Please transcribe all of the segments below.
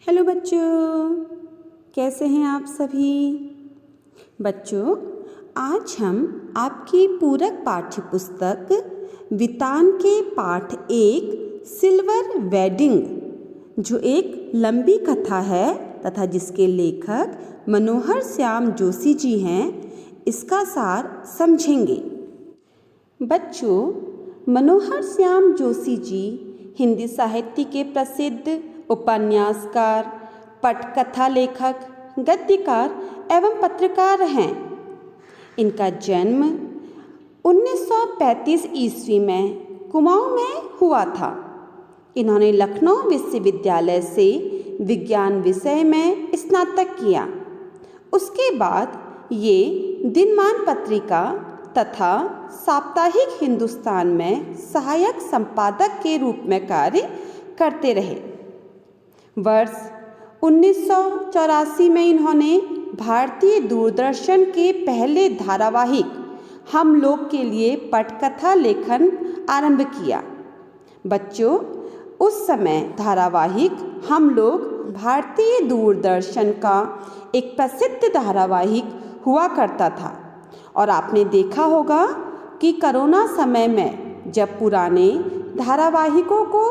Hello बच्चों, कैसे हैं आप सभी। बच्चों, आज हम आपकी पूरक पाठ्य पुस्तक वितान के पाठ 1 सिल्वर वेडिंग, जो एक लंबी कथा है तथा जिसके लेखक मनोहर श्याम जोशी जी हैं, इसका सार समझेंगे। बच्चों, मनोहर श्याम जोशी जी हिंदी साहित्य के प्रसिद्ध उपन्यासकार, पटकथा लेखक, गद्यकार एवं पत्रकार हैं। इनका जन्म 1935 ईस्वी में कुमाऊं में हुआ था। इन्होंने लखनऊ विश्वविद्यालय से विज्ञान विषय में स्नातक किया। उसके बाद ये दिनमान पत्रिका तथा साप्ताहिक हिंदुस्तान में सहायक संपादक के रूप में कार्य करते रहे। वर्ष 1984 में इन्होंने भारतीय दूरदर्शन के पहले धारावाहिक हम लोग के लिए पटकथा लेखन आरंभ किया। बच्चों, उस समय धारावाहिक हम लोग भारतीय दूरदर्शन का एक प्रसिद्ध धारावाहिक हुआ करता था और आपने देखा होगा कि कोरोना समय में जब पुराने धारावाहिकों को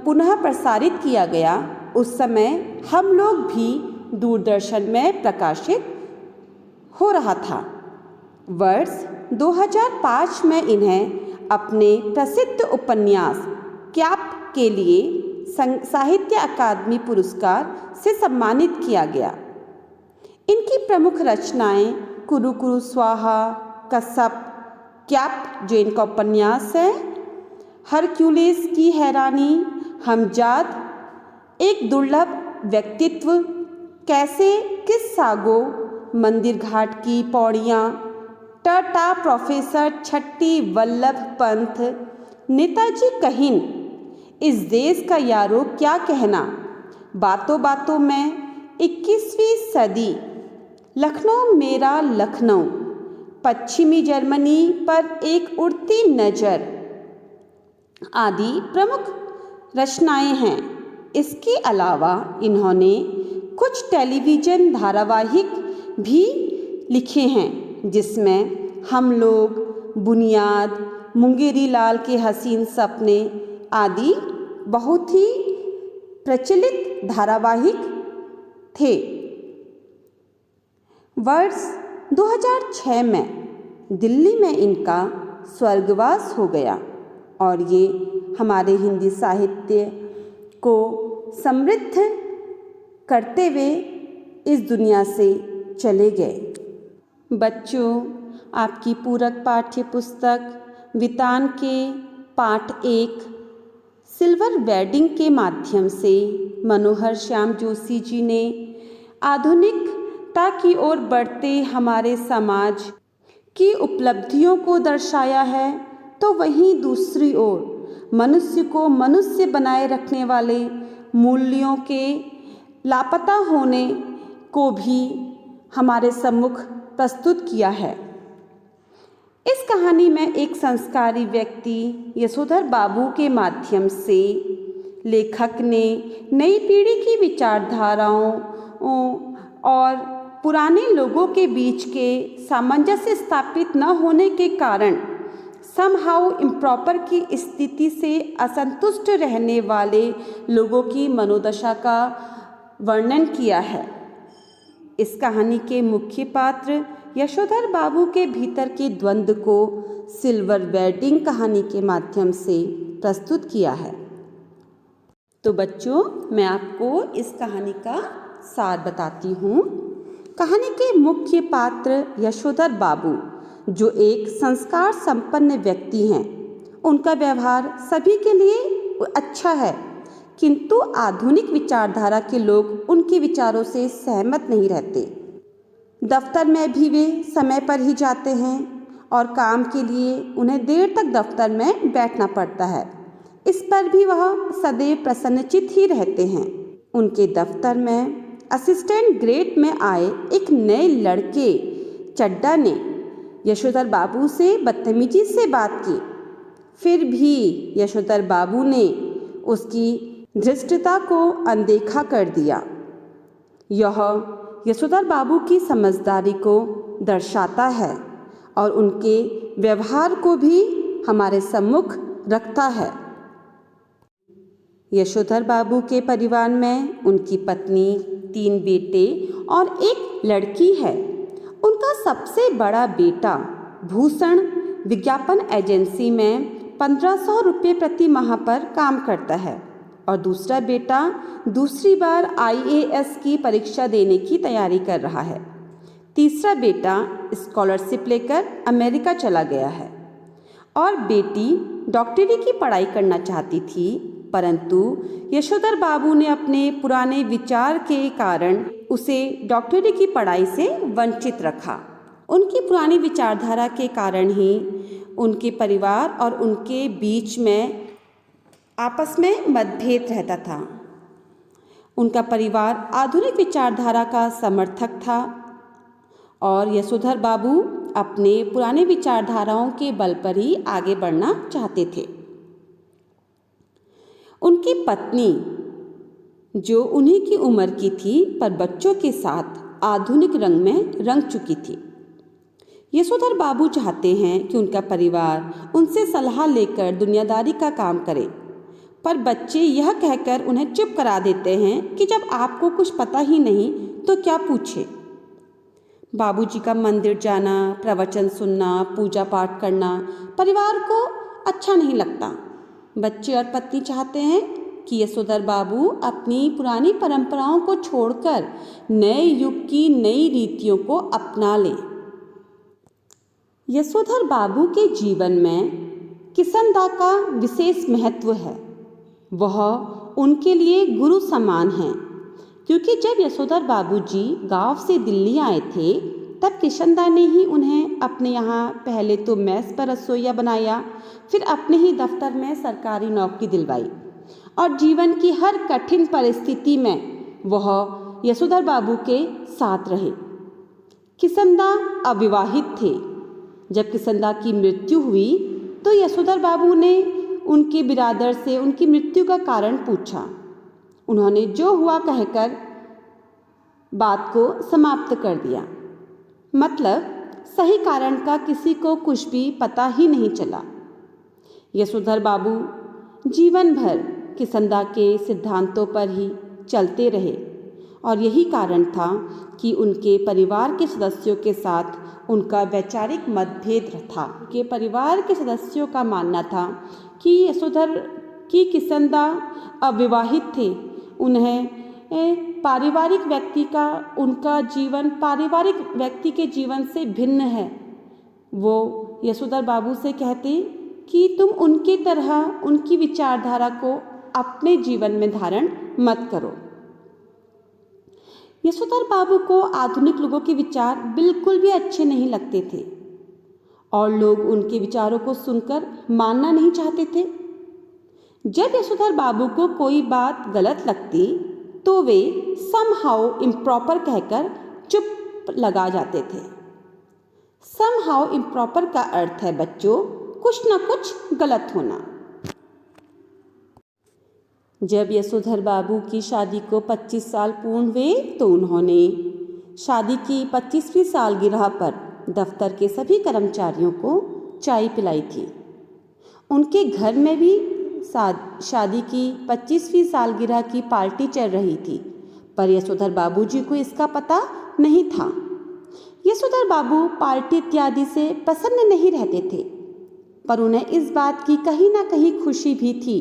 पुनः प्रसारित किया गया, उस समय हम लोग भी दूरदर्शन में प्रकाशित हो रहा था। वर्ष 2005 में इन्हें अपने प्रसिद्ध उपन्यास क्याप के लिए साहित्य अकादमी पुरस्कार से सम्मानित किया गया। इनकी प्रमुख रचनाएं कुरु कुरु स्वाहा, कसब, क्याप जो इनका उपन्यास है, हरक्यूलिस की हैरानी, हमजाद, एक दुर्लभ व्यक्तित्व, कैसे, किस सागो, मंदिर घाट की पौड़ियाँ, टाटा प्रोफेसर छट्टी वल्लभ पंथ, नेताजी कहिन, इस देश का यारो क्या कहना, बातों बातों में, 21वीं सदी, लखनऊ मेरा लखनऊ, पश्चिमी जर्मनी पर एक उड़ती नज़र आदि प्रमुख रचनाएं हैं। इसके अलावा इन्होंने कुछ टेलीविज़न धारावाहिक भी लिखे हैं, जिसमें हम लोग, बुनियाद, मुंगेरी लाल के हसीन सपने आदि बहुत ही प्रचलित धारावाहिक थे। वर्ष 2006 में दिल्ली में इनका स्वर्गवास हो गया और ये हमारे हिंदी साहित्य को समृद्ध करते हुए इस दुनिया से चले गए। बच्चों, आपकी पूरक पाठ्य पुस्तक वितान के पाठ 1 सिल्वर वेडिंग के माध्यम से मनोहर श्याम जोशी जी ने आधुनिकता की ओर बढ़ते हमारे समाज की उपलब्धियों को दर्शाया है, तो वहीं दूसरी ओर मनुष्य को मनुष्य बनाए रखने वाले मूल्यों के लापता होने को भी हमारे सम्मुख प्रस्तुत किया है। इस कहानी में एक संस्कारी व्यक्ति यशोधर बाबू के माध्यम से लेखक ने नई पीढ़ी की विचारधाराओं और पुराने लोगों के बीच के सामंजस्य स्थापित न होने के कारण समहाउ इम्प्रॉपर की स्थिति से असंतुष्ट रहने वाले लोगों की मनोदशा का वर्णन किया है। इस कहानी के मुख्य पात्र यशोधर बाबू के भीतर के द्वंद्व को सिल्वर वेडिंग कहानी के माध्यम से प्रस्तुत किया है। तो बच्चों, मैं आपको इस कहानी का सार बताती हूँ। कहानी के मुख्य पात्र यशोधर बाबू, जो एक संस्कार संपन्न व्यक्ति हैं। उनका व्यवहार सभी के लिए अच्छा है, किंतु आधुनिक विचारधारा के लोग उनके विचारों से सहमत नहीं रहते। दफ्तर में भी वे समय पर ही जाते हैं और काम के लिए उन्हें देर तक दफ्तर में बैठना पड़ता है। इस पर भी वह सदैव प्रसन्नचित्त ही रहते हैं। उनके दफ्तर में असिस्टेंट ग्रेड में आए एक नए लड़के चड्डा ने यशोधर बाबू से बदतमीजी से बात की। फिर भी यशोधर बाबू ने उसकी धृष्टता को अनदेखा कर दिया। यह यशोधर बाबू की समझदारी को दर्शाता है और उनके व्यवहार को भी हमारे सम्मुख रखता है। यशोधर बाबू के परिवार में उनकी पत्नी, 3 बेटे और 1 लड़की है। उनका सबसे बड़ा बेटा भूषण विज्ञापन एजेंसी में 1500 रुपये प्रति माह पर काम करता है और दूसरा बेटा दूसरी बार IAS की परीक्षा देने की तैयारी कर रहा है। तीसरा बेटा स्कॉलरशिप लेकर अमेरिका चला गया है और बेटी डॉक्टरी की पढ़ाई करना चाहती थी, परंतु यशोधर बाबू ने अपने पुराने विचार के कारण उसे डॉक्टरी की पढ़ाई से वंचित रखा। उनकी पुरानी विचारधारा के कारण ही उनके परिवार और उनके बीच में आपस में मतभेद रहता था। उनका परिवार आधुनिक विचारधारा का समर्थक था और यशोधर बाबू अपने पुराने विचारधाराओं के बल पर ही आगे बढ़ना चाहते थे। उनकी पत्नी, जो उन्हीं की उम्र की थी पर बच्चों के साथ आधुनिक रंग में रंग चुकी थी। यशोधर बाबू चाहते हैं कि उनका परिवार उनसे सलाह लेकर दुनियादारी का काम करे, पर बच्चे यह कहकर उन्हें चुप करा देते हैं कि जब आपको कुछ पता ही नहीं तो क्या पूछे। बाबूजी का मंदिर जाना, प्रवचन सुनना, पूजा पाठ करना परिवार को अच्छा नहीं लगता। बच्चे और पत्नी चाहते हैं कि यशोधर बाबू अपनी पुरानी परंपराओं को छोड़कर नए युग की नई रीतियों को अपना लें। यशोधर बाबू के जीवन में किसनदा का विशेष महत्व है। वह उनके लिए गुरु समान हैं, क्योंकि जब यशोधर बाबूजी गांव से दिल्ली आए थे तब किशनदा ने ही उन्हें अपने यहाँ पहले तो मेस पर रसोइया बनाया, फिर अपने ही दफ्तर में सरकारी नौकरी दिलवाई और जीवन की हर कठिन परिस्थिति में वह यशोधर बाबू के साथ रहे। किशनदा अविवाहित थे। जब किशनदा की मृत्यु हुई तो यशोधर बाबू ने उनके बिरादर से उनकी मृत्यु का कारण पूछा। उन्होंने जो हुआ कहकर बात को समाप्त कर दिया। मतलब सही कारण का किसी को कुछ भी पता ही नहीं चला। यशोधर बाबू जीवन भर किशनदा के सिद्धांतों पर ही चलते रहे और यही कारण था कि उनके परिवार के सदस्यों के साथ उनका वैचारिक मतभेद था। उनके परिवार के सदस्यों का मानना था कि यशोधर की किशनदा अविवाहित थे। उन्हें पारिवारिक व्यक्ति का उनका जीवन पारिवारिक व्यक्ति के जीवन से भिन्न है। वो यशोधर बाबू से कहते कि तुम उनकी तरह उनकी विचारधारा को अपने जीवन में धारण मत करो। यशोधर बाबू को आधुनिक लोगों के विचार बिल्कुल भी अच्छे नहीं लगते थे और लोग उनके विचारों को सुनकर मानना नहीं चाहते थे। जब यशोधर बाबू को कोई बात गलत लगती तो वे समहाउ इम्प्रॉपर कहकर चुप लगा जाते थे। समहाउ इम्प्रॉपर का अर्थ है बच्चों, कुछ न कुछ गलत होना। जब यशोधर बाबू की शादी को 25 साल पूर्ण हुए तो उन्होंने शादी की 25वीं सालगिरह पर दफ्तर के सभी कर्मचारियों को चाय पिलाई थी। उनके घर में भी शादी की 25वीं सालगिरह की पार्टी चल रही थी, पर यशोधर बाबूजी को इसका पता नहीं था। यशोधर बाबू पार्टी इत्यादि से प्रसन्न नहीं रहते थे, पर उन्हें इस बात की कहीं ना कहीं खुशी भी थी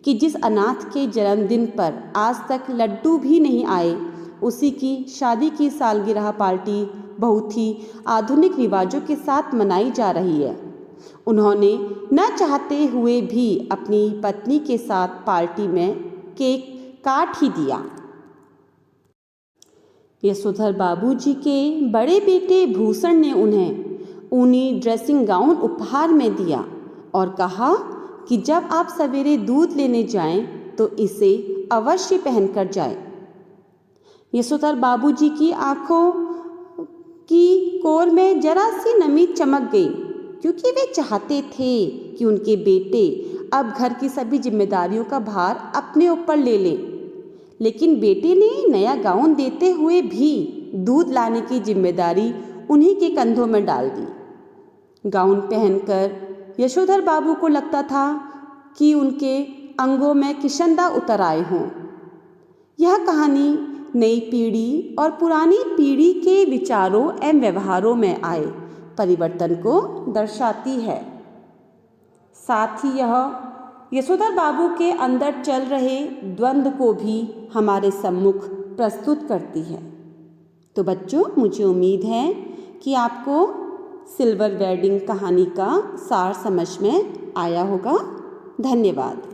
कि जिस अनाथ के जन्मदिन पर आज तक लड्डू भी नहीं आए, उसी की शादी की सालगिरह पार्टी बहुत ही आधुनिक रिवाजों के साथ मनाई जा रही है। उन्होंने न चाहते हुए भी अपनी पत्नी के साथ पार्टी में केक काट ही दिया। यशोधर बाबूजी के बड़े बेटे भूषण ने उन्हें ऊनी ड्रेसिंग गाउन उपहार में दिया और कहा कि जब आप सवेरे दूध लेने जाएं तो इसे अवश्य पहनकर जाएं। यशोधर बाबूजी की आंखों की कोर में जरा सी नमी चमक गई, क्योंकि वे चाहते थे कि उनके बेटे अब घर की सभी जिम्मेदारियों का भार अपने ऊपर ले ले। लेकिन बेटे ने नया गाउन देते हुए भी दूध लाने की जिम्मेदारी उन्हीं के कंधों में डाल दी। गाउन पहनकर यशोधर बाबू को लगता था कि उनके अंगों में किशनदा उतर आए हों। यह कहानी नई पीढ़ी और पुरानी पीढ़ी के विचारों एवं व्यवहारों में आए परिवर्तन को दर्शाती है। साथ ही यह यशोधर बाबू के अंदर चल रहे द्वंद्व को भी हमारे सम्मुख प्रस्तुत करती है। तो बच्चों, मुझे उम्मीद है कि आपको सिल्वर वेडिंग कहानी का सार समझ में आया होगा। धन्यवाद।